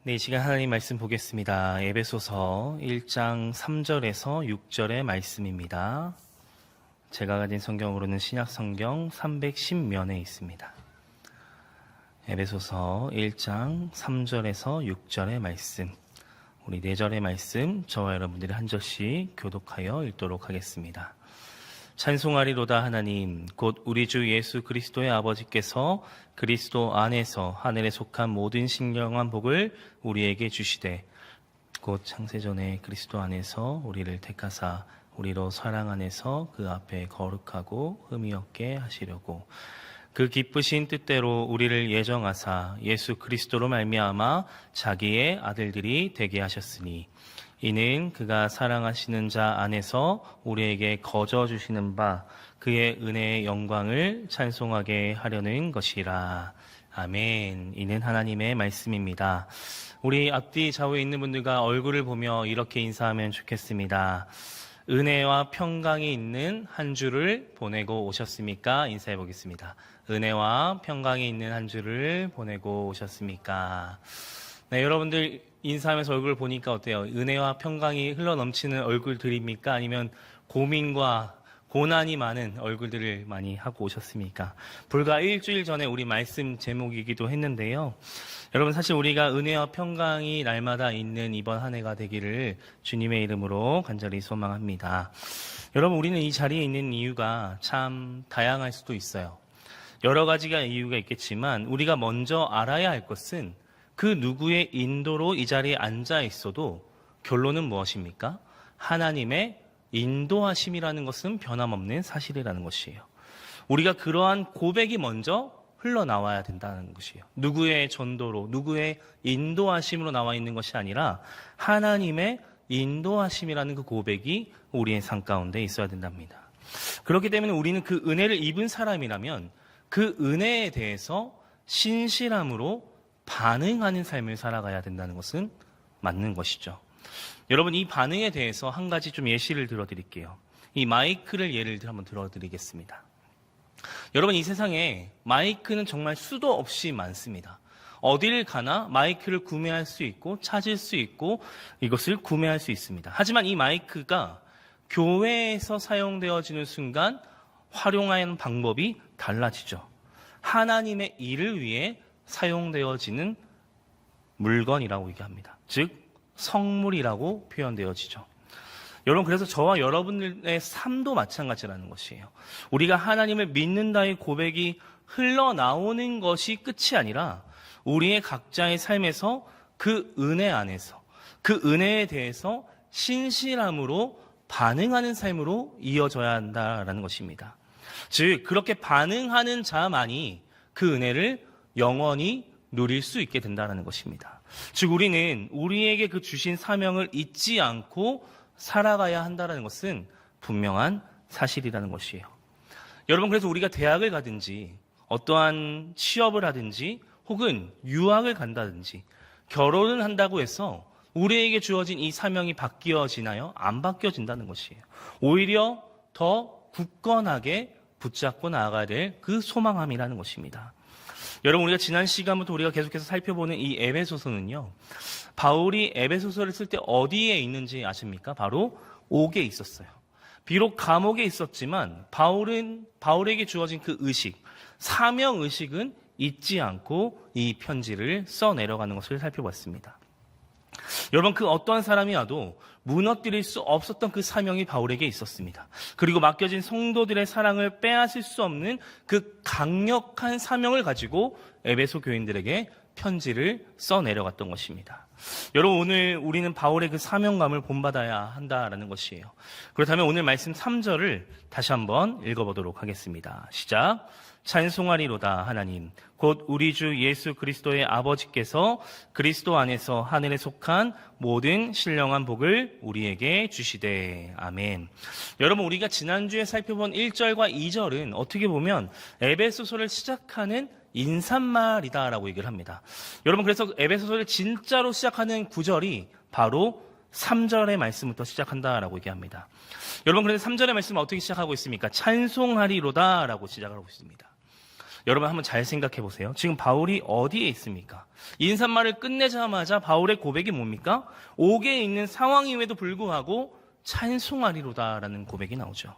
네, 이 시간 하나님 말씀 보겠습니다. 에베소서 1장 3절에서 6절의 말씀입니다. 제가 가진 성경으로는 신약 성경 310면에 있습니다. 에베소서 1장 3절에서 6절의 말씀, 우리 4절의 말씀 저와 여러분들이 한 절씩 교독하여 읽도록 하겠습니다. 찬송하리로다 하나님, 곧 우리 주 예수 그리스도의 아버지께서 그리스도 안에서 하늘에 속한 모든 신령한 복을 우리에게 주시되, 곧 창세전에 그리스도 안에서 우리를 택하사 우리로 사랑 안에서 그 앞에 거룩하고 흠이 없게 하시려고 그 기쁘신 뜻대로 우리를 예정하사 예수 그리스도로 말미암아 자기의 아들들이 되게 하셨으니, 이는 그가 사랑하시는 자 안에서 우리에게 거저 주시는 바 그의 은혜의 영광을 찬송하게 하려는 것이라. 아멘. 이는 하나님의 말씀입니다. 우리 앞뒤 좌우에 있는 분들과 얼굴을 보며 이렇게 인사하면 좋겠습니다. 은혜와 평강이 있는 한 주를 보내고 오셨습니까? 인사해 보겠습니다. 은혜와 평강이 있는 한 주를 보내고 오셨습니까? 네, 여러분들 인사하면서 얼굴 보니까 어때요? 은혜와 평강이 흘러넘치는 얼굴들입니까? 아니면 고민과 고난이 많은 얼굴들을 많이 하고 오셨습니까? 불과 일주일 전에 우리 말씀 제목이기도 했는데요. 여러분, 사실 우리가 은혜와 평강이 날마다 있는 이번 한 해가 되기를 주님의 이름으로 간절히 소망합니다. 여러분, 우리는 이 자리에 있는 이유가 참 다양할 수도 있어요. 여러 가지가 이유가 있겠지만 우리가 먼저 알아야 할 것은 그 누구의 인도로 이 자리에 앉아 있어도 결론은 무엇입니까? 하나님의 인도하심이라는 것은 변함없는 사실이라는 것이에요. 우리가 그러한 고백이 먼저 흘러나와야 된다는 것이에요. 누구의 전도로, 누구의 인도하심으로 나와 있는 것이 아니라 하나님의 인도하심이라는 그 고백이 우리의 삶 가운데 있어야 된답니다. 그렇기 때문에 우리는 그 은혜를 입은 사람이라면 그 은혜에 대해서 신실함으로 반응하는 삶을 살아가야 된다는 것은 맞는 것이죠. 여러분, 이 반응에 대해서 한 가지 좀 예시를 들어드릴게요. 이 마이크를 예를 들어 한번 들어드리겠습니다. 여러분, 이 세상에 마이크는 정말 수도 없이 많습니다. 어디를 가나 마이크를 구매할 수 있고 찾을 수 있고 이것을 구매할 수 있습니다. 하지만 이 마이크가 교회에서 사용되어지는 순간 활용하는 방법이 달라지죠. 하나님의 일을 위해 사용되어지는 물건이라고 얘기합니다. 즉 성물이라고 표현되어지죠. 여러분, 그래서 저와 여러분들의 삶도 마찬가지라는 것이에요. 우리가 하나님을 믿는다의 고백이 흘러나오는 것이 끝이 아니라 우리의 각자의 삶에서 그 은혜 안에서 그 은혜에 대해서 신실함으로 반응하는 삶으로 이어져야 한다라는 것입니다. 즉 그렇게 반응하는 자만이 그 은혜를 영원히 누릴 수 있게 된다는 것입니다. 즉 우리는 우리에게 그 주신 사명을 잊지 않고 살아가야 한다는 것은 분명한 사실이라는 것이에요. 여러분, 그래서 우리가 대학을 가든지 어떠한 취업을 하든지 혹은 유학을 간다든지 결혼을 한다고 해서 우리에게 주어진 이 사명이 바뀌어지나요? 안 바뀌어진다는 것이에요. 오히려 더 굳건하게 붙잡고 나아가야 될 그 소망함이라는 것입니다. 여러분, 우리가 지난 시간부터 우리가 계속해서 살펴보는 이 에베소서는요, 바울이 에베소서를 쓸 때 어디에 있는지 아십니까? 바로 옥에 있었어요. 비록 감옥에 있었지만 바울에게 주어진 그 의식, 사명 의식은 잊지 않고 이 편지를 써내려가는 것을 살펴봤습니다. 여러분, 그 어떠한 사람이 와도 무너뜨릴 수 없었던 그 사명이 바울에게 있었습니다. 그리고 맡겨진 성도들의 사랑을 빼앗을 수 없는 그 강력한 사명을 가지고 에베소 교인들에게 편지를 써내려갔던 것입니다. 여러분, 오늘 우리는 바울의 그 사명감을 본받아야 한다라는 것이에요. 그렇다면 오늘 말씀 3절을 다시 한번 읽어보도록 하겠습니다. 시작. 찬송하리로다 하나님, 곧 우리 주 예수 그리스도의 아버지께서 그리스도 안에서 하늘에 속한 모든 신령한 복을 우리에게 주시되. 아멘. 여러분, 우리가 지난주에 살펴본 1절과 2절은 어떻게 보면 에베소서를 시작하는 인사말이다라고 얘기를 합니다. 여러분, 그래서 에베소서를 진짜로 시작하는 구절이 바로 3절의 말씀부터 시작한다라고 얘기합니다. 여러분, 그래서 3절의 말씀은 어떻게 시작하고 있습니까? 찬송하리로다라고 시작하고 있습니다. 여러분 한번 잘 생각해 보세요. 지금 바울이 어디에 있습니까? 인사말을 끝내자마자 바울의 고백이 뭡니까? 옥에 있는 상황임에도 불구하고 찬송하리로다라는 고백이 나오죠.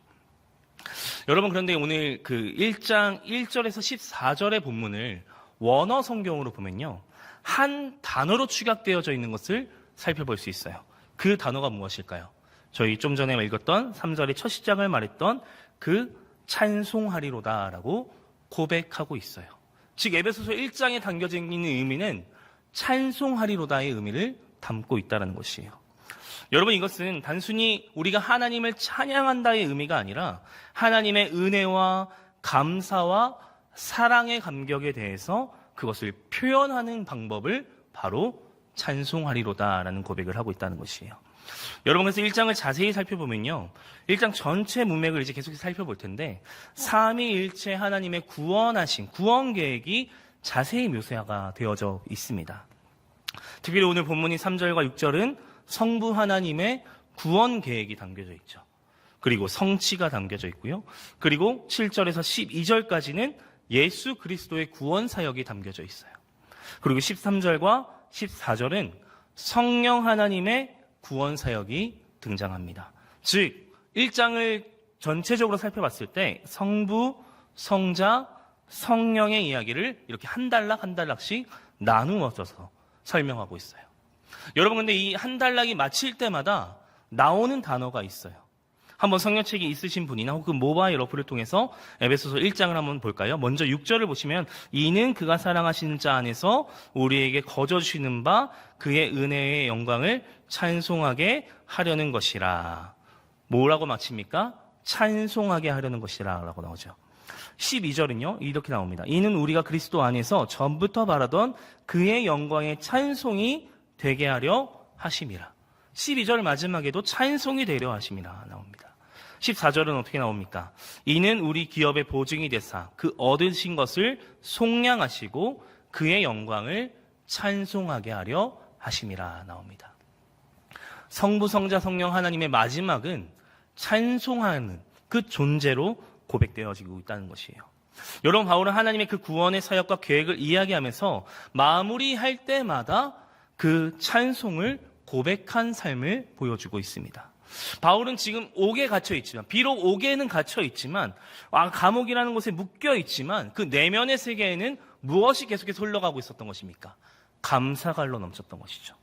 여러분 그런데 오늘 그 1장 1절에서 14절의 본문을 원어 성경으로 보면요. 한 단어로 축약되어져 있는 것을 살펴볼 수 있어요. 그 단어가 무엇일까요? 저희 좀 전에 읽었던 3절의 첫 시작을 말했던 그 찬송하리로다라고 고백하고 있어요. 즉 에베소서 1장에 담겨져 있는 의미는 찬송하리로다의 의미를 담고 있다는 것이에요. 여러분 이것은 단순히 우리가 하나님을 찬양한다의 의미가 아니라 하나님의 은혜와 감사와 사랑의 감격에 대해서 그것을 표현하는 방법을 바로 찬송하리로다라는 고백을 하고 있다는 것이에요. 여러분 그래서 1장을 자세히 살펴보면요. 1장 전체 문맥을 이제 계속 살펴볼 텐데 삼위일체 하나님의 구원하신 구원 계획이 자세히 묘사가 되어져 있습니다. 특별히 오늘 본문인 3절과 6절은 성부 하나님의 구원 계획이 담겨져 있죠. 그리고 성취가 담겨져 있고요. 그리고 7절에서 12절까지는 예수 그리스도의 구원 사역이 담겨져 있어요. 그리고 13절과 14절은 성령 하나님의 구원 사역이 등장합니다. 즉 1장을 전체적으로 살펴봤을 때 성부, 성자, 성령의 이야기를 이렇게 한 단락씩 나누어져서 설명하고 있어요. 여러분 근데 이 한 단락이 마칠 때마다 나오는 단어가 있어요. 한번 성경책이 있으신 분이나 혹은 모바일 어플을 통해서 에베소서 1장을 한번 볼까요? 먼저 6절을 보시면 이는 그가 사랑하시는 자 안에서 우리에게 거저 주시는 바 그의 은혜의 영광을 찬송하게 하려는 것이라. 뭐라고 마칩니까? 찬송하게 하려는 것이라 라고 나오죠. 12절은요 이렇게 나옵니다. 이는 우리가 그리스도 안에서 전부터 바라던 그의 영광의 찬송이 되게 하려 하심이라. 12절 마지막에도 찬송이 되려 하심이라 나옵니다. 14절은 어떻게 나옵니까? 이는 우리 기업의 보증이 되사 그 얻으신 것을 속량하시고 그의 영광을 찬송하게 하려 하심이라 나옵니다. 성부, 성자, 성령 하나님의 마지막은 찬송하는 그 존재로 고백되어지고 있다는 것이에요. 여러분 바울은 하나님의 그 구원의 사역과 계획을 이야기하면서 마무리할 때마다 그 찬송을 고백한 삶을 보여주고 있습니다. 바울은 지금 옥에 갇혀 있지만 비록 옥에는 갇혀 있지만 감옥이라는 곳에 묶여 있지만 그 내면의 세계에는 무엇이 계속해서 흘러가고 있었던 것입니까? 감사가 흘러 넘쳤던 것이죠.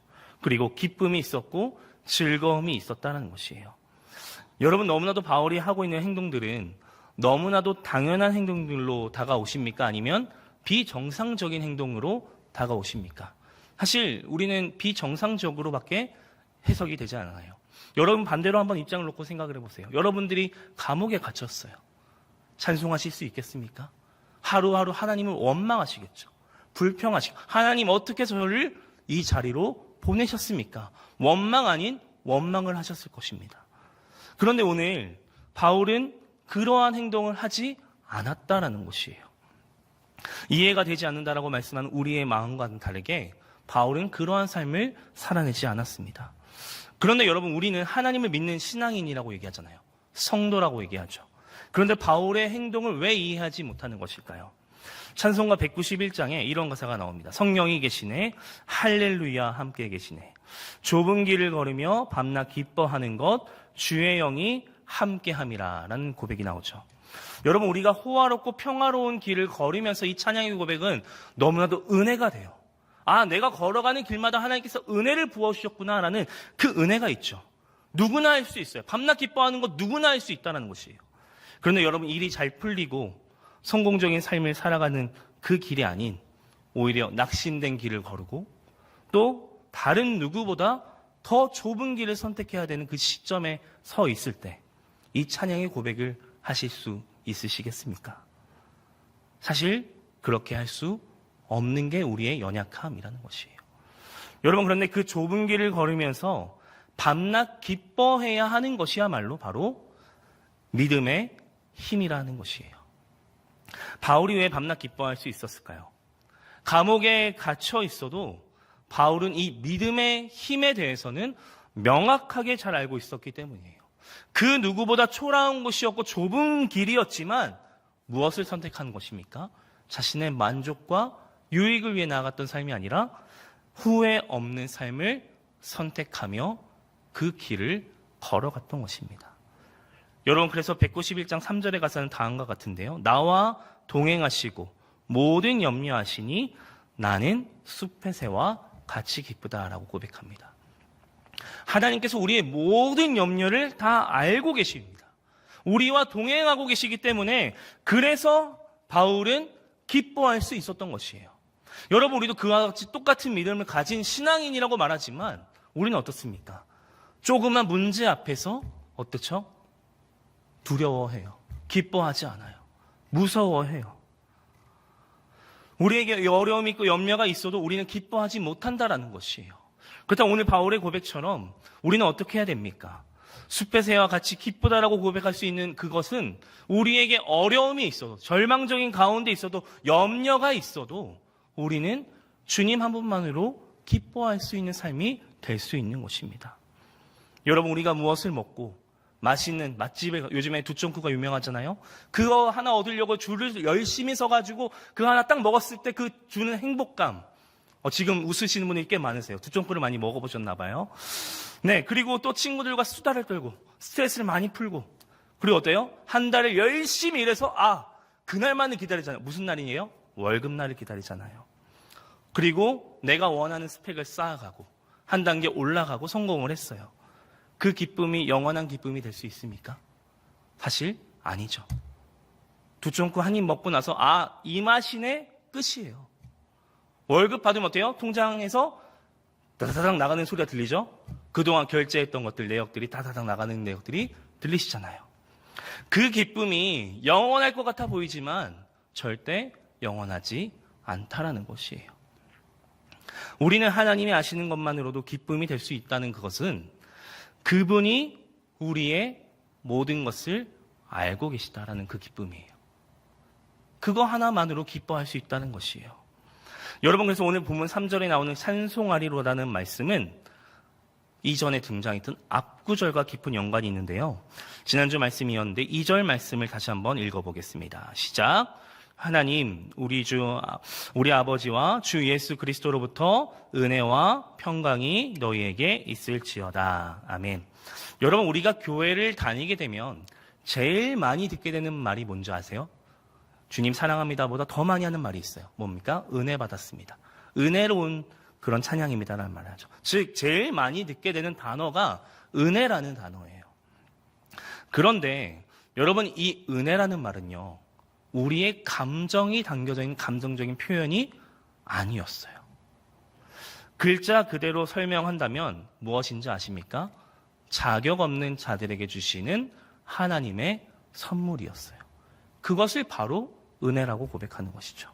그리고 기쁨이 있었고 즐거움이 있었다는 것이에요. 여러분 너무나도 바울이 하고 있는 행동들은 너무나도 당연한 행동들로 다가오십니까? 아니면 비정상적인 행동으로 다가오십니까? 사실 우리는 비정상적으로밖에 해석이 되지 않아요. 여러분 반대로 한번 입장을 놓고 생각을 해보세요. 여러분들이 감옥에 갇혔어요. 찬송하실 수 있겠습니까? 하루하루 하나님을 원망하시겠죠. 불평하시고 하나님 어떻게 저를 이 자리로 보내셨습니까? 원망 아닌 원망을 하셨을 것입니다. 그런데 오늘 바울은 그러한 행동을 하지 않았다라는 것이에요. 이해가 되지 않는다라고 말씀하는 우리의 마음과는 다르게 바울은 그러한 삶을 살아내지 않았습니다. 그런데 여러분 우리는 하나님을 믿는 신앙인이라고 얘기하잖아요. 성도라고 얘기하죠. 그런데 바울의 행동을 왜 이해하지 못하는 것일까요? 찬송가 191장에 이런 가사가 나옵니다. 성령이 계시네 할렐루야 함께 계시네 좁은 길을 걸으며 밤낮 기뻐하는 것 주의 영이 함께함이라 라는 고백이 나오죠. 여러분 우리가 호화롭고 평화로운 길을 걸으면서 이 찬양의 고백은 너무나도 은혜가 돼요. 내가 걸어가는 길마다 하나님께서 은혜를 부어주셨구나 라는 그 은혜가 있죠. 누구나 할 수 있어요. 밤낮 기뻐하는 것 누구나 할 수 있다는 것이에요. 그런데 여러분 일이 잘 풀리고 성공적인 삶을 살아가는 그 길이 아닌 오히려 낙심된 길을 걸고 또 다른 누구보다 더 좁은 길을 선택해야 되는 그 시점에 서 있을 때 이 찬양의 고백을 하실 수 있으시겠습니까? 사실 그렇게 할 수 없는 게 우리의 연약함이라는 것이에요. 여러분 그런데 그 좁은 길을 걸으면서 밤낮 기뻐해야 하는 것이야말로 바로 믿음의 힘이라는 것이에요. 바울이 왜 밤낮 기뻐할 수 있었을까요? 감옥에 갇혀 있어도 바울은 이 믿음의 힘에 대해서는 명확하게 잘 알고 있었기 때문이에요. 그 누구보다 초라한 곳이었고 좁은 길이었지만 무엇을 선택한 것입니까? 자신의 만족과 유익을 위해 나아갔던 삶이 아니라 후회 없는 삶을 선택하며 그 길을 걸어갔던 것입니다. 여러분, 그래서 191장 3절에 가서는 다음과 같은데요. 나와 동행하시고 모든 염려하시니 나는 숲의 새와 같이 기쁘다라고 고백합니다. 하나님께서 우리의 모든 염려를 다 알고 계십니다. 우리와 동행하고 계시기 때문에 그래서 바울은 기뻐할 수 있었던 것이에요. 여러분, 우리도 그와 같이 똑같은 믿음을 가진 신앙인이라고 말하지만 우리는 어떻습니까? 조그만 문제 앞에서 어떻죠? 두려워해요. 기뻐하지 않아요. 무서워해요. 우리에게 어려움이 있고 염려가 있어도 우리는 기뻐하지 못한다라는 것이에요. 그렇다면 오늘 바울의 고백처럼 우리는 어떻게 해야 됩니까? 숲의 새와 같이 기쁘다라고 고백할 수 있는 그것은 우리에게 어려움이 있어도, 절망적인 가운데 있어도, 염려가 있어도 우리는 주님 한 분만으로 기뻐할 수 있는 삶이 될 수 있는 것입니다. 여러분, 우리가 무엇을 먹고 맛있는 맛집에, 요즘에 두쫑쿠가 유명하잖아요. 그거 하나 얻으려고 줄을 열심히 서가지고 그 하나 딱 먹었을 때 그 주는 행복감, 지금 웃으시는 분이 꽤 많으세요. 두쫑쿠를 많이 먹어보셨나 봐요. 네, 그리고 또 친구들과 수다를 떨고 스트레스를 많이 풀고, 그리고 어때요? 한 달을 열심히 일해서 그날만을 기다리잖아요. 무슨 날이에요? 월급날을 기다리잖아요. 그리고 내가 원하는 스펙을 쌓아가고 한 단계 올라가고 성공을 했어요. 그 기쁨이 영원한 기쁨이 될 수 있습니까? 사실 아니죠. 두쫑쿠 한 입 먹고 나서 이 맛이네, 끝이에요. 월급 받으면 어때요? 통장에서 다다닥 나가는 소리가 들리죠? 그동안 결제했던 것들, 내역들이 다다닥 나가는 내역들이 들리시잖아요. 그 기쁨이 영원할 것 같아 보이지만 절대 영원하지 않다라는 것이에요. 우리는 하나님이 아시는 것만으로도 기쁨이 될 수 있다는 그것은 그분이 우리의 모든 것을 알고 계시다라는 그 기쁨이에요. 그거 하나만으로 기뻐할 수 있다는 것이에요. 여러분, 그래서 오늘 본문 3절에 나오는 찬송하리로라는 말씀은 이전에 등장했던 앞구절과 깊은 연관이 있는데요. 지난주 말씀이었는데 2절 말씀을 다시 한번 읽어보겠습니다. 시작. 하나님, 우리 아버지와 주 예수 그리스도로부터 은혜와 평강이 너희에게 있을지어다. 아멘. 여러분, 우리가 교회를 다니게 되면 제일 많이 듣게 되는 말이 뭔지 아세요? 주님 사랑합니다보다 더 많이 하는 말이 있어요. 뭡니까? 은혜 받았습니다. 은혜로운 그런 찬양입니다라는 말을 하죠. 즉, 제일 많이 듣게 되는 단어가 은혜라는 단어예요. 그런데 여러분, 이 은혜라는 말은요, 우리의 감정이 담겨져 있는 감정적인 표현이 아니었어요. 글자 그대로 설명한다면 무엇인지 아십니까? 자격 없는 자들에게 주시는 하나님의 선물이었어요. 그것을 바로 은혜라고 고백하는 것이죠.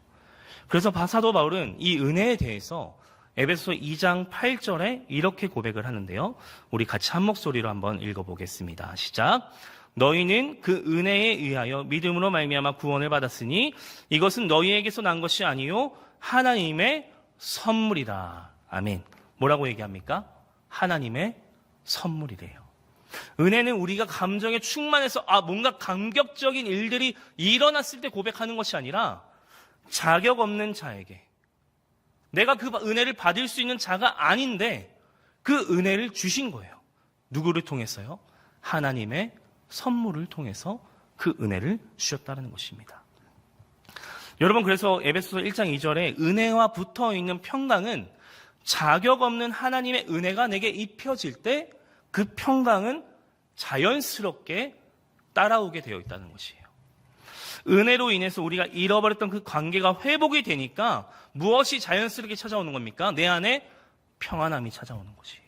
그래서 사도 바울은 이 은혜에 대해서 에베소서 2장 8절에 이렇게 고백을 하는데요. 우리 같이 한 목소리로 한번 읽어보겠습니다. 시작. 너희는 그 은혜에 의하여 믿음으로 말미암아 구원을 받았으니 이것은 너희에게서 난 것이 아니요 하나님의 선물이다. 아멘. 뭐라고 얘기합니까? 하나님의 선물이래요. 은혜는 우리가 감정에 충만해서 뭔가 감격적인 일들이 일어났을 때 고백하는 것이 아니라 자격 없는 자에게, 내가 그 은혜를 받을 수 있는 자가 아닌데 그 은혜를 주신 거예요. 누구를 통해서요? 하나님의 선물을 통해서 그 은혜를 주셨다는 것입니다. 여러분, 그래서 에베소서 1장 2절에 은혜와 붙어있는 평강은 자격 없는 하나님의 은혜가 내게 입혀질 때 그 평강은 자연스럽게 따라오게 되어 있다는 것이에요. 은혜로 인해서 우리가 잃어버렸던 그 관계가 회복이 되니까 무엇이 자연스럽게 찾아오는 겁니까? 내 안에 평안함이 찾아오는 것이에요.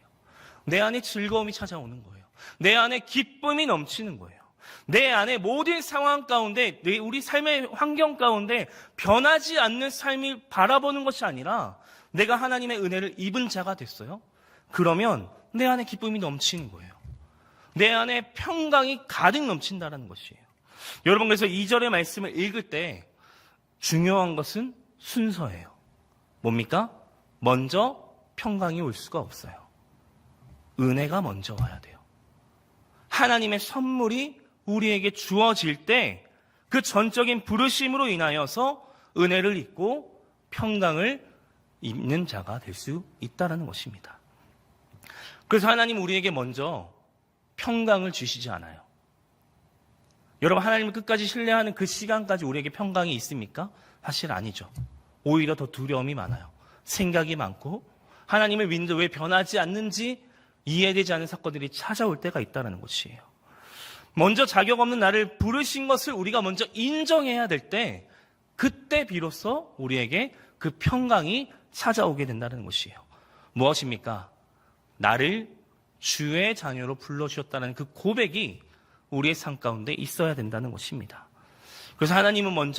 내 안에 즐거움이 찾아오는 거예요. 내 안에 기쁨이 넘치는 거예요. 내 안에 모든 상황 가운데, 우리 삶의 환경 가운데 변하지 않는 삶을 바라보는 것이 아니라 내가 하나님의 은혜를 입은 자가 됐어요. 그러면 내 안에 기쁨이 넘치는 거예요. 내 안에 평강이 가득 넘친다는 것이에요. 여러분, 그래서 2절의 말씀을 읽을 때 중요한 것은 순서예요. 뭡니까? 먼저 평강이 올 수가 없어요. 은혜가 먼저 와야 돼요. 하나님의 선물이 우리에게 주어질 때 그 전적인 부르심으로 인하여서 은혜를 입고 평강을 입는 자가 될 수 있다는 것입니다. 그래서 하나님 우리에게 먼저 평강을 주시지 않아요. 여러분, 하나님을 끝까지 신뢰하는 그 시간까지 우리에게 평강이 있습니까? 사실 아니죠. 오히려 더 두려움이 많아요. 생각이 많고 하나님을 믿는데 왜 변하지 않는지 이해되지 않는 사건들이 찾아올 때가 있다는 것이에요. 먼저 자격 없는 나를 부르신 것을 우리가 먼저 인정해야 될 때, 그때 비로소 우리에게 그 평강이 찾아오게 된다는 것이에요. 무엇입니까? 나를 주의 자녀로 불러주셨다는 그 고백이 우리의 삶 가운데 있어야 된다는 것입니다. 그래서 하나님은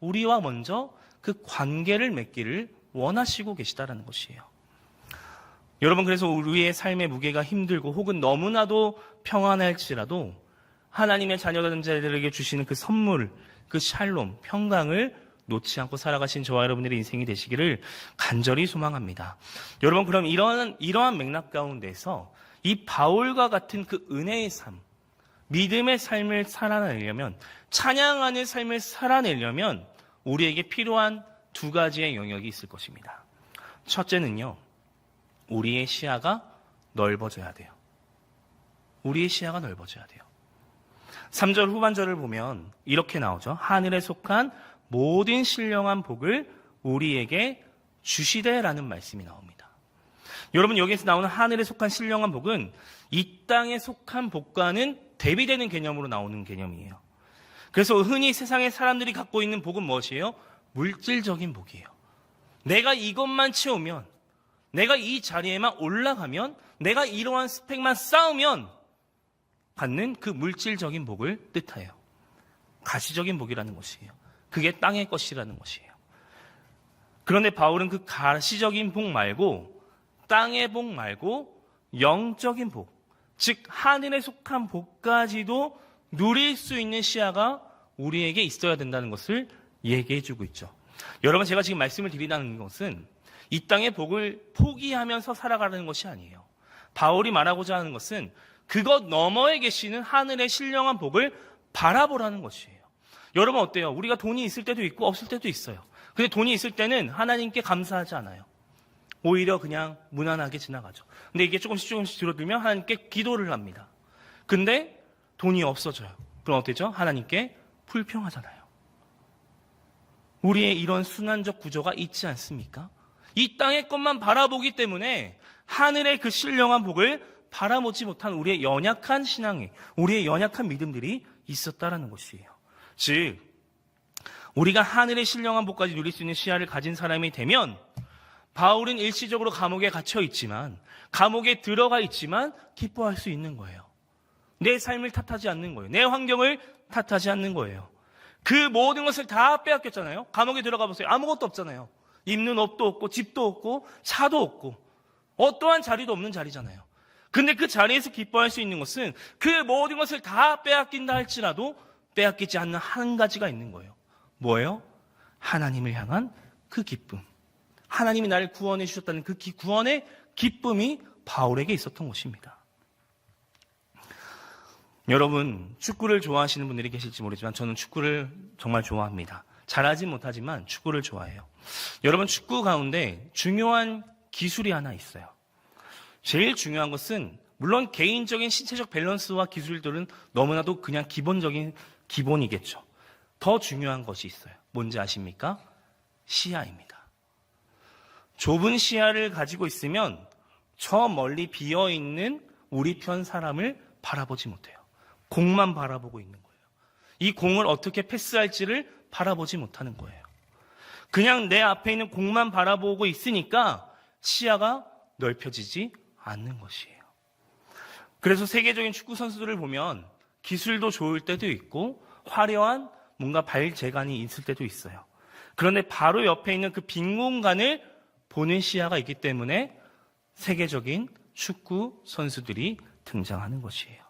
우리와 먼저 그 관계를 맺기를 원하시고 계시다는 것이에요. 여러분, 그래서 우리의 삶의 무게가 힘들고 혹은 너무나도 평안할지라도 하나님의 자녀된 자들에게 주시는 그 선물, 그 샬롬, 평강을 놓지 않고 살아가신 저와 여러분들의 인생이 되시기를 간절히 소망합니다. 여러분, 그럼 이러한 맥락 가운데서 이 바울과 같은 그 은혜의 삶, 믿음의 삶을 살아내려면, 찬양하는 삶을 살아내려면 우리에게 필요한 두 가지의 영역이 있을 것입니다. 첫째는요, 우리의 시야가 넓어져야 돼요. 우리의 시야가 넓어져야 돼요. 3절 후반절을 보면 이렇게 나오죠. 하늘에 속한 모든 신령한 복을 우리에게 주시되라는 말씀이 나옵니다. 여러분, 여기에서 나오는 하늘에 속한 신령한 복은 이 땅에 속한 복과는 대비되는 개념으로 나오는 개념이에요. 그래서 흔히 세상의 사람들이 갖고 있는 복은 무엇이에요? 물질적인 복이에요. 내가 이것만 채우면, 내가 이 자리에만 올라가면, 내가 이러한 스펙만 쌓으면 받는 그 물질적인 복을 뜻해요. 가시적인 복이라는 것이에요. 그게 땅의 것이라는 것이에요. 그런데 바울은 그 가시적인 복 말고, 땅의 복 말고 영적인 복, 즉 하늘에 속한 복까지도 누릴 수 있는 시야가 우리에게 있어야 된다는 것을 얘기해 주고 있죠. 여러분, 제가 지금 말씀을 드리는 것은 이 땅의 복을 포기하면서 살아가는 것이 아니에요. 바울이 말하고자 하는 것은 그것 너머에 계시는 하늘의 신령한 복을 바라보라는 것이에요. 여러분, 어때요? 우리가 돈이 있을 때도 있고 없을 때도 있어요. 근데 돈이 있을 때는 하나님께 감사하지 않아요. 오히려 그냥 무난하게 지나가죠. 근데 이게 조금씩 줄어들면 하나님께 기도를 합니다. 근데 돈이 없어져요. 그럼 어때죠? 하나님께 불평하잖아요. 우리의 이런 순환적 구조가 있지 않습니까? 이 땅의 것만 바라보기 때문에 하늘의 그 신령한 복을 바라보지 못한 우리의 연약한 신앙이, 우리의 연약한 믿음들이 있었다라는 것이에요. 즉, 우리가 하늘의 신령한 복까지 누릴 수 있는 시야를 가진 사람이 되면, 바울은 일시적으로 감옥에 갇혀 있지만, 감옥에 들어가 있지만 기뻐할 수 있는 거예요. 내 삶을 탓하지 않는 거예요. 내 환경을 탓하지 않는 거예요. 그 모든 것을 다 빼앗겼잖아요. 감옥에 들어가 보세요. 아무것도 없잖아요. 입는 옷도 없고 집도 없고 차도 없고 어떠한 자리도 없는 자리잖아요. 근데 그 자리에서 기뻐할 수 있는 것은 그 모든 것을 다 빼앗긴다 할지라도 빼앗기지 않는 한 가지가 있는 거예요. 뭐예요? 하나님을 향한 그 기쁨. 하나님이 나를 구원해 주셨다는 그 구원의 기쁨이 바울에게 있었던 것입니다. 여러분, 축구를 좋아하시는 분들이 계실지 모르지만 저는 축구를 정말 좋아합니다. 잘하진 못하지만 축구를 좋아해요. 여러분, 축구 가운데 중요한 기술이 하나 있어요. 제일 중요한 것은 물론 개인적인 신체적 밸런스와 기술들은 너무나도 그냥 기본이겠죠. 더 중요한 것이 있어요. 뭔지 아십니까? 시야입니다. 좁은 시야를 가지고 있으면 저 멀리 비어있는 우리 편 사람을 바라보지 못해요. 공만 바라보고 있는 거예요. 이 공을 어떻게 패스할지를 바라보지 못하는 거예요. 그냥 내 앞에 있는 공만 바라보고 있으니까 시야가 넓혀지지 않는 것이에요. 그래서 세계적인 축구 선수들을 보면 기술도 좋을 때도 있고 화려한 뭔가 발재간이 있을 때도 있어요. 그런데 바로 옆에 있는 그 빈 공간을 보는 시야가 있기 때문에 세계적인 축구 선수들이 등장하는 것이에요.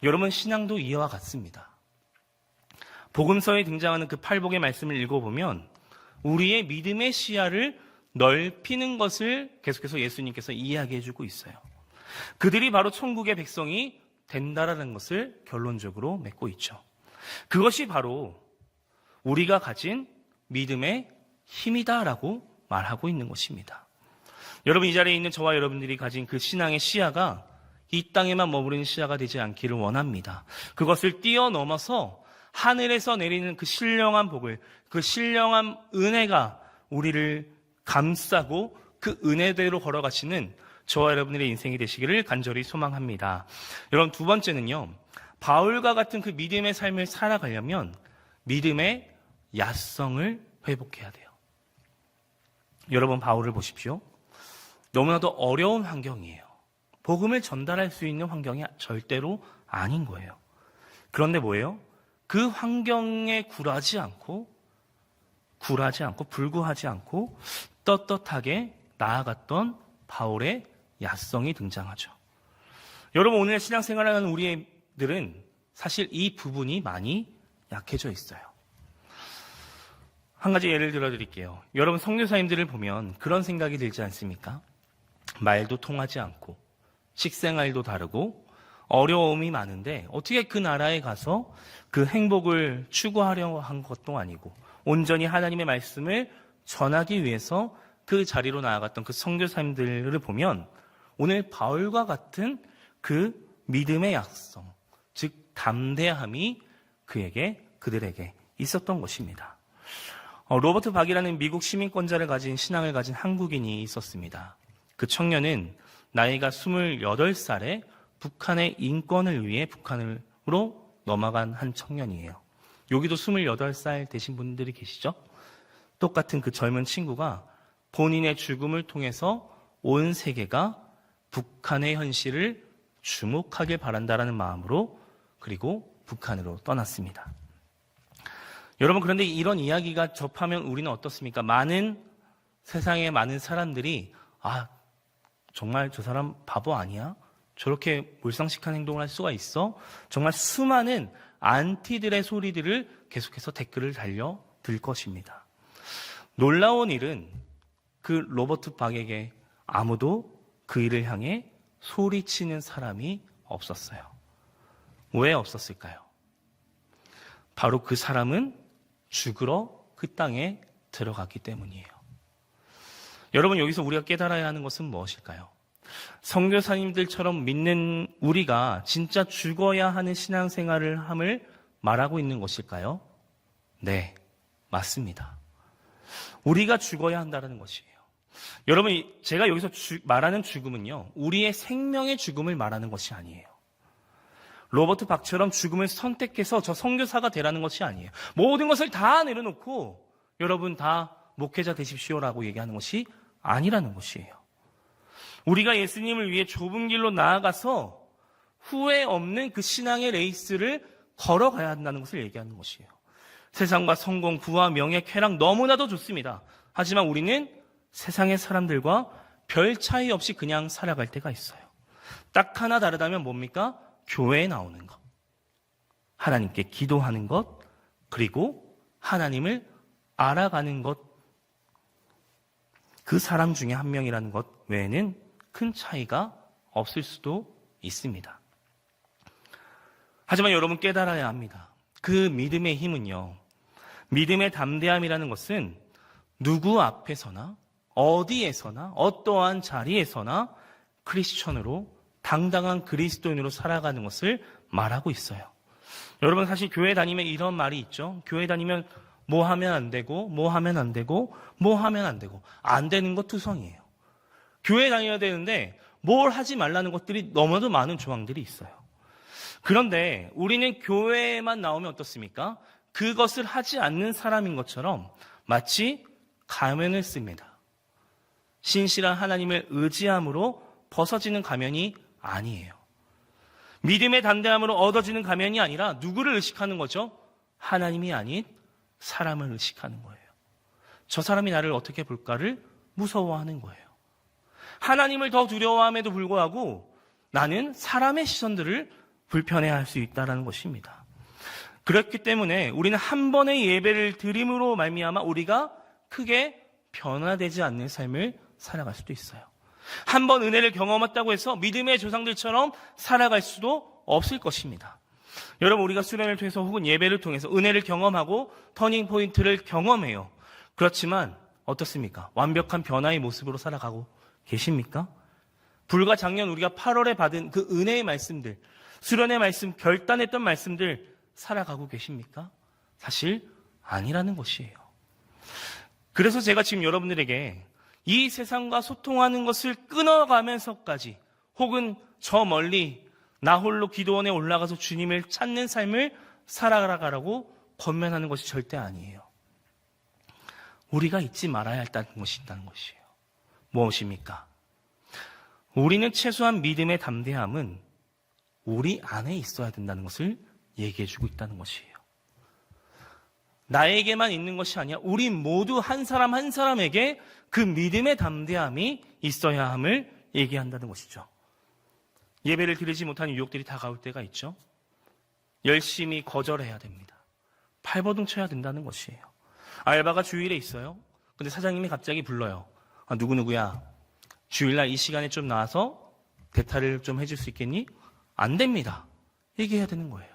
여러분, 신앙도 이와 같습니다. 복음서에 등장하는 그 팔복의 말씀을 읽어보면 우리의 믿음의 시야를 넓히는 것을 계속해서 예수님께서 이야기해주고 있어요. 그들이 바로 천국의 백성이 된다라는 것을 결론적으로 맺고 있죠. 그것이 바로 우리가 가진 믿음의 힘이다라고 말하고 있는 것입니다. 여러분, 이 자리에 있는 저와 여러분들이 가진 그 신앙의 시야가 이 땅에만 머무르는 시야가 되지 않기를 원합니다. 그것을 뛰어넘어서 하늘에서 내리는 그 신령한 복을, 그 신령한 은혜가 우리를 감싸고 그 은혜대로 걸어가시는 저와 여러분들의 인생이 되시기를 간절히 소망합니다. 여러분, 두 번째는요, 바울과 같은 그 믿음의 삶을 살아가려면 믿음의 야성을 회복해야 돼요. 여러분, 바울을 보십시오. 너무나도 어려운 환경이에요. 복음을 전달할 수 있는 환경이 절대로 아닌 거예요. 그런데 뭐예요? 그 환경에 굴하지 않고 불구하지 않고 떳떳하게 나아갔던 바울의 야성이 등장하죠. 여러분, 오늘 신앙생활을 하는 우리들은 사실 이 부분이 많이 약해져 있어요. 한 가지 예를 들어 드릴게요. 여러분, 선교사님들을 보면 그런 생각이 들지 않습니까? 말도 통하지 않고 식생활도 다르고 어려움이 많은데 어떻게 그 나라에 가서 그 행복을 추구하려고 한 것도 아니고 온전히 하나님의 말씀을 전하기 위해서 그 자리로 나아갔던 그 선교사님들을 보면 오늘 바울과 같은 그 믿음의 약성, 즉 담대함이 그들에게 있었던 것입니다. 로버트 박이라는 미국 시민권자를 가진 신앙을 가진 한국인이 있었습니다. 그 청년은 나이가 28살에 북한의 인권을 위해 북한으로 넘어간 한 청년이에요. 여기도 28살 되신 분들이 계시죠? 똑같은 그 젊은 친구가 본인의 죽음을 통해서 온 세계가 북한의 현실을 주목하길 바란다라는 마음으로 그리고 북한으로 떠났습니다. 여러분, 그런데 이런 이야기가 접하면 우리는 어떻습니까? 세상의 많은 사람들이 정말 저 사람 바보 아니야? 저렇게 몰상식한 행동을 할 수가 있어? 정말 수많은 안티들의 소리들을 계속해서 댓글을 달려들 것입니다. 놀라운 일은 그 로버트 박에게 아무도 그 일을 향해 소리치는 사람이 없었어요. 왜 없었을까요? 바로 그 사람은 죽으러 그 땅에 들어갔기 때문이에요. 여러분, 여기서 우리가 깨달아야 하는 것은 무엇일까요? 선교사님들처럼 믿는 우리가 진짜 죽어야 하는 신앙생활을 함을 말하고 있는 것일까요? 네, 맞습니다. 우리가 죽어야 한다는 것이에요. 여러분, 제가 여기서 말하는 죽음은요, 우리의 생명의 죽음을 말하는 것이 아니에요. 로버트 박처럼 죽음을 선택해서 저 선교사가 되라는 것이 아니에요. 모든 것을 다 내려놓고 여러분 다 목회자 되십시오라고 얘기하는 것이 아니라는 것이에요. 우리가 예수님을 위해 좁은 길로 나아가서 후회 없는 그 신앙의 레이스를 걸어가야 한다는 것을 얘기하는 것이에요. 세상과 성공, 부와 명예, 쾌락 너무나도 좋습니다. 하지만 우리는 세상의 사람들과 별 차이 없이 그냥 살아갈 때가 있어요. 딱 하나 다르다면 뭡니까? 교회에 나오는 것, 하나님께 기도하는 것, 그리고 하나님을 알아가는 것, 그 사람 중에 한 명이라는 것 외에는 큰 차이가 없을 수도 있습니다. 하지만 여러분, 깨달아야 합니다. 그 믿음의 힘은요, 믿음의 담대함이라는 것은 누구 앞에서나 어디에서나 어떠한 자리에서나 크리스천으로 당당한 그리스도인으로 살아가는 것을 말하고 있어요. 여러분, 사실 교회 다니면 이런 말이 있죠. 교회 다니면 뭐 하면 안 되고, 뭐 하면 안 되고, 뭐 하면 안 되고, 안 되는 것 투성이에요. 교회 다녀야 되는데 뭘 하지 말라는 것들이 너무나도 많은 조항들이 있어요. 그런데 우리는 교회에만 나오면 어떻습니까? 그것을 하지 않는 사람인 것처럼 마치 가면을 씁니다. 신실한 하나님을 의지함으로 벗어지는 가면이 아니에요. 믿음의 담대함으로 얻어지는 가면이 아니라 누구를 의식하는 거죠? 하나님이 아닌 사람을 의식하는 거예요. 저 사람이 나를 어떻게 볼까를 무서워하는 거예요. 하나님을 더 두려워함에도 불구하고 나는 사람의 시선들을 불편해할 수 있다는 것입니다. 그렇기 때문에 우리는 한 번의 예배를 드림으로 말미암아 우리가 크게 변화되지 않는 삶을 살아갈 수도 있어요. 한 번 은혜를 경험했다고 해서 믿음의 조상들처럼 살아갈 수도 없을 것입니다. 여러분, 우리가 수련을 통해서 혹은 예배를 통해서 은혜를 경험하고 터닝 포인트를 경험해요. 그렇지만 어떻습니까? 완벽한 변화의 모습으로 살아가고 계십니까? 불과 작년 우리가 8월에 받은 그 은혜의 말씀들, 수련의 말씀, 결단했던 말씀들 살아가고 계십니까? 사실 아니라는 것이에요. 그래서 제가 지금 여러분들에게 이 세상과 소통하는 것을 끊어가면서까지 혹은 저 멀리 나 홀로 기도원에 올라가서 주님을 찾는 삶을 살아가라고 권면하는 것이 절대 아니에요. 우리가 잊지 말아야 할 것이 있다는 것이에요. 무엇입니까? 우리는 최소한 믿음의 담대함은 우리 안에 있어야 된다는 것을 얘기해주고 있다는 것이에요. 나에게만 있는 것이 아니라 우리 모두 한 사람 한 사람에게 그 믿음의 담대함이 있어야 함을 얘기한다는 것이죠. 예배를 드리지 못하는 유혹들이 다가올 때가 있죠. 열심히 거절해야 됩니다. 발버둥 쳐야 된다는 것이에요. 알바가 주일에 있어요. 근데 사장님이 갑자기 불러요. 누구누구야, 주일날 이 시간에 좀 나와서 대타를 좀 해줄 수 있겠니? 안 됩니다. 얘기해야 되는 거예요.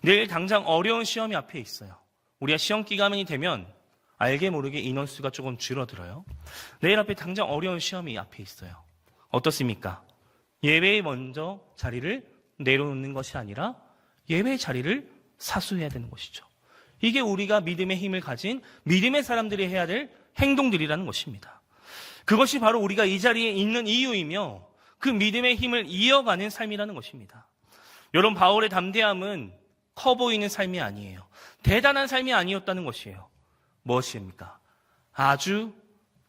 내일 당장 어려운 시험이 앞에 있어요. 우리가 시험 기간이 되면 알게 모르게 인원수가 조금 줄어들어요. 내일 앞에 당장 어려운 시험이 앞에 있어요. 어떻습니까? 예배에 먼저 자리를 내려놓는 것이 아니라 예배의 자리를 사수해야 되는 것이죠. 이게 우리가 믿음의 힘을 가진 믿음의 사람들이 해야 될 행동들이라는 것입니다. 그것이 바로 우리가 이 자리에 있는 이유이며 그 믿음의 힘을 이어가는 삶이라는 것입니다. 여러분, 바울의 담대함은 커 보이는 삶이 아니에요. 대단한 삶이 아니었다는 것이에요. 무엇입니까? 아주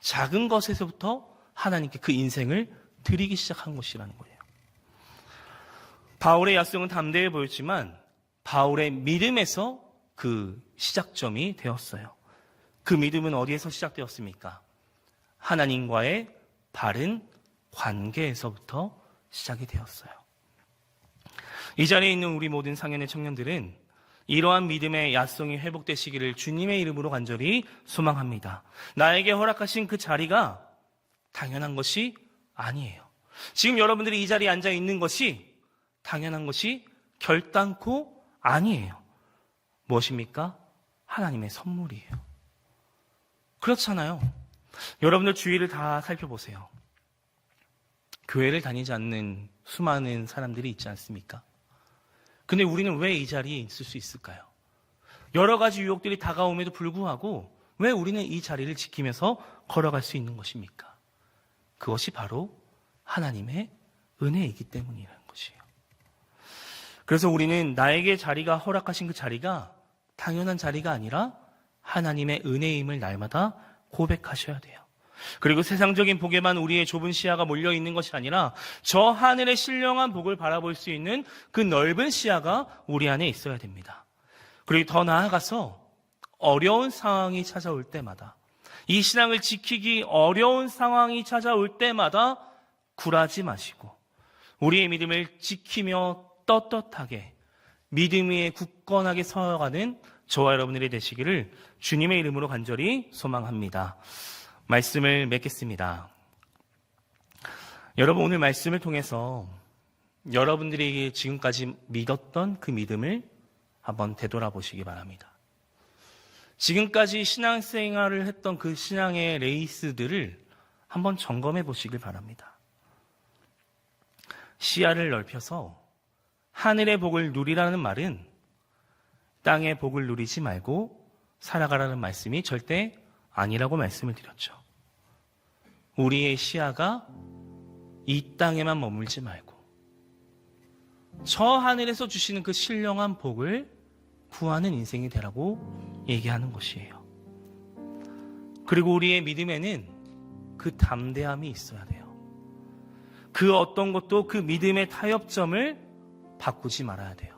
작은 것에서부터 하나님께 그 인생을 드리기 시작한 것이라는 거예요. 바울의 야성은 담대해 보였지만 바울의 믿음에서 그 시작점이 되었어요. 그 믿음은 어디에서 시작되었습니까? 하나님과의 바른 관계에서부터 시작이 되었어요. 이 자리에 있는 우리 모든 상현의 청년들은 이러한 믿음의 야성이 회복되시기를 주님의 이름으로 간절히 소망합니다. 나에게 허락하신 그 자리가 당연한 것이 아니에요. 지금 여러분들이 이 자리에 앉아 있는 것이 당연한 것이 결단코 아니에요. 무엇입니까? 하나님의 선물이에요. 그렇잖아요. 여러분들 주위를 다 살펴보세요. 교회를 다니지 않는 수많은 사람들이 있지 않습니까? 근데 우리는 왜 이 자리에 있을 수 있을까요? 여러 가지 유혹들이 다가옴에도 불구하고 왜 우리는 이 자리를 지키면서 걸어갈 수 있는 것입니까? 그것이 바로 하나님의 은혜이기 때문이라는 것이에요. 그래서 우리는 나에게 자리가 허락하신 그 자리가 당연한 자리가 아니라 하나님의 은혜임을 날마다 고백하셔야 돼요. 그리고 세상적인 복에만 우리의 좁은 시야가 몰려있는 것이 아니라 저 하늘의 신령한 복을 바라볼 수 있는 그 넓은 시야가 우리 안에 있어야 됩니다. 그리고 더 나아가서 어려운 상황이 찾아올 때마다, 이 신앙을 지키기 어려운 상황이 찾아올 때마다 굴하지 마시고 우리의 믿음을 지키며 떳떳하게 믿음 위에 굳건하게 서가는 저와 여러분들이 되시기를 주님의 이름으로 간절히 소망합니다. 말씀을 맺겠습니다. 여러분, 오늘 말씀을 통해서 여러분들이 지금까지 믿었던 그 믿음을 한번 되돌아보시기 바랍니다. 지금까지 신앙생활을 했던 그 신앙의 레이스들을 한번 점검해 보시길 바랍니다. 시야를 넓혀서 하늘의 복을 누리라는 말은 땅의 복을 누리지 말고 살아가라는 말씀이 절대 아니라고 말씀을 드렸죠. 우리의 시야가 이 땅에만 머물지 말고 저 하늘에서 주시는 그 신령한 복을 구하는 인생이 되라고 얘기하는 것이에요. 그리고 우리의 믿음에는 그 담대함이 있어야 돼요. 그 어떤 것도 그 믿음의 타협점을 바꾸지 말아야 돼요.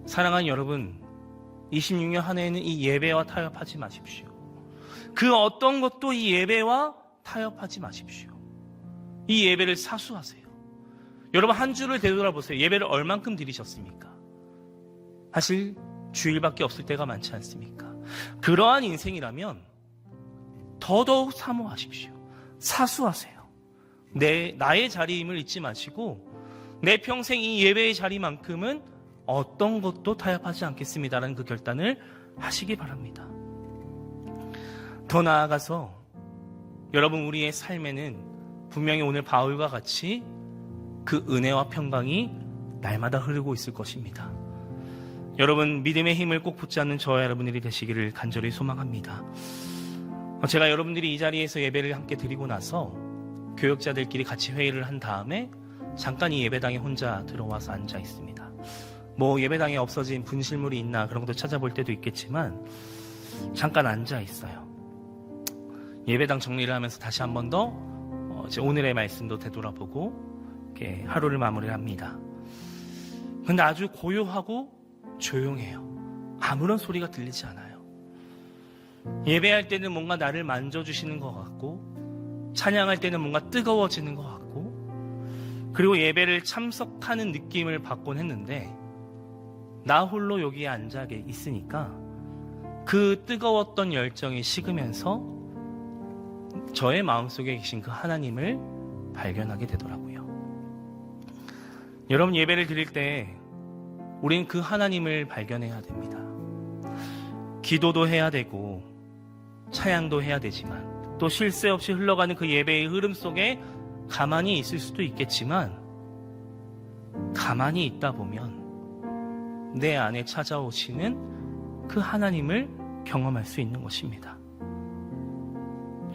사랑하는 여러분, 26년 한 해에는 이 예배와 타협하지 마십시오. 그 어떤 것도 이 예배와 타협하지 마십시오. 이 예배를 사수하세요. 여러분, 한 주를 되돌아보세요. 예배를 얼만큼 드리셨습니까? 사실 주일밖에 없을 때가 많지 않습니까? 그러한 인생이라면 더더욱 사모하십시오. 사수하세요. 나의 자리임을 잊지 마시고 내 평생 이 예배의 자리만큼은 어떤 것도 타협하지 않겠습니다라는 그 결단을 하시기 바랍니다. 더 나아가서 여러분 우리의 삶에는 분명히 오늘 바울과 같이 그 은혜와 평강이 날마다 흐르고 있을 것입니다. 여러분 믿음의 힘을 꼭 붙잡는 저와 여러분들이 되시기를 간절히 소망합니다. 제가 여러분들이 이 자리에서 예배를 함께 드리고 나서 교역자들끼리 같이 회의를 한 다음에 잠깐 이 예배당에 혼자 들어와서 앉아 있습니다. 뭐 예배당에 없어진 분실물이 있나 그런 것도 찾아볼 때도 있겠지만 잠깐 앉아 있어요. 예배당 정리를 하면서 다시 한 번 더 오늘의 말씀도 되돌아보고 이렇게 하루를 마무리를 합니다. 근데 아주 고요하고 조용해요. 아무런 소리가 들리지 않아요. 예배할 때는 뭔가 나를 만져주시는 것 같고 찬양할 때는 뭔가 뜨거워지는 것 같고 그리고 예배를 참석하는 느낌을 받곤 했는데 나 홀로 여기에 앉아 있으니까 그 뜨거웠던 열정이 식으면서 저의 마음속에 계신 그 하나님을 발견하게 되더라고요. 여러분 예배를 드릴 때 우린 그 하나님을 발견해야 됩니다. 기도도 해야 되고 찬양도 해야 되지만 또 쉴 새 없이 흘러가는 그 예배의 흐름 속에 가만히 있을 수도 있겠지만 가만히 있다 보면 내 안에 찾아오시는 그 하나님을 경험할 수 있는 것입니다.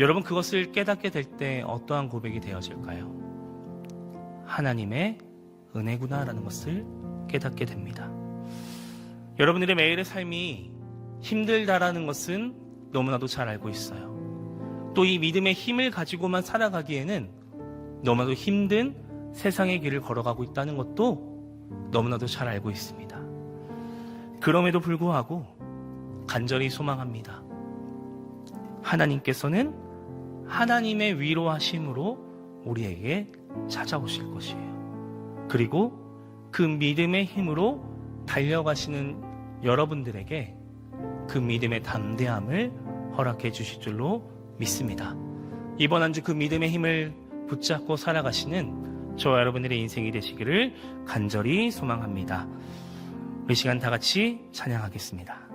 여러분 그것을 깨닫게 될 때 어떠한 고백이 되어질까요? 하나님의 은혜구나라는 것을 깨닫게 됩니다. 여러분들의 매일의 삶이 힘들다라는 것은 너무나도 잘 알고 있어요. 또 이 믿음의 힘을 가지고만 살아가기에는 너무나도 힘든 세상의 길을 걸어가고 있다는 것도 너무나도 잘 알고 있습니다. 그럼에도 불구하고 간절히 소망합니다. 하나님께서는 하나님의 위로하심으로 우리에게 찾아오실 것이에요. 그리고 그 믿음의 힘으로 달려가시는 여러분들에게 그 믿음의 담대함을 허락해 주실 줄로 믿습니다. 이번 한 주 그 믿음의 힘을 붙잡고 살아가시는 저와 여러분들의 인생이 되시기를 간절히 소망합니다. 우리 시간 다 같이 찬양하겠습니다.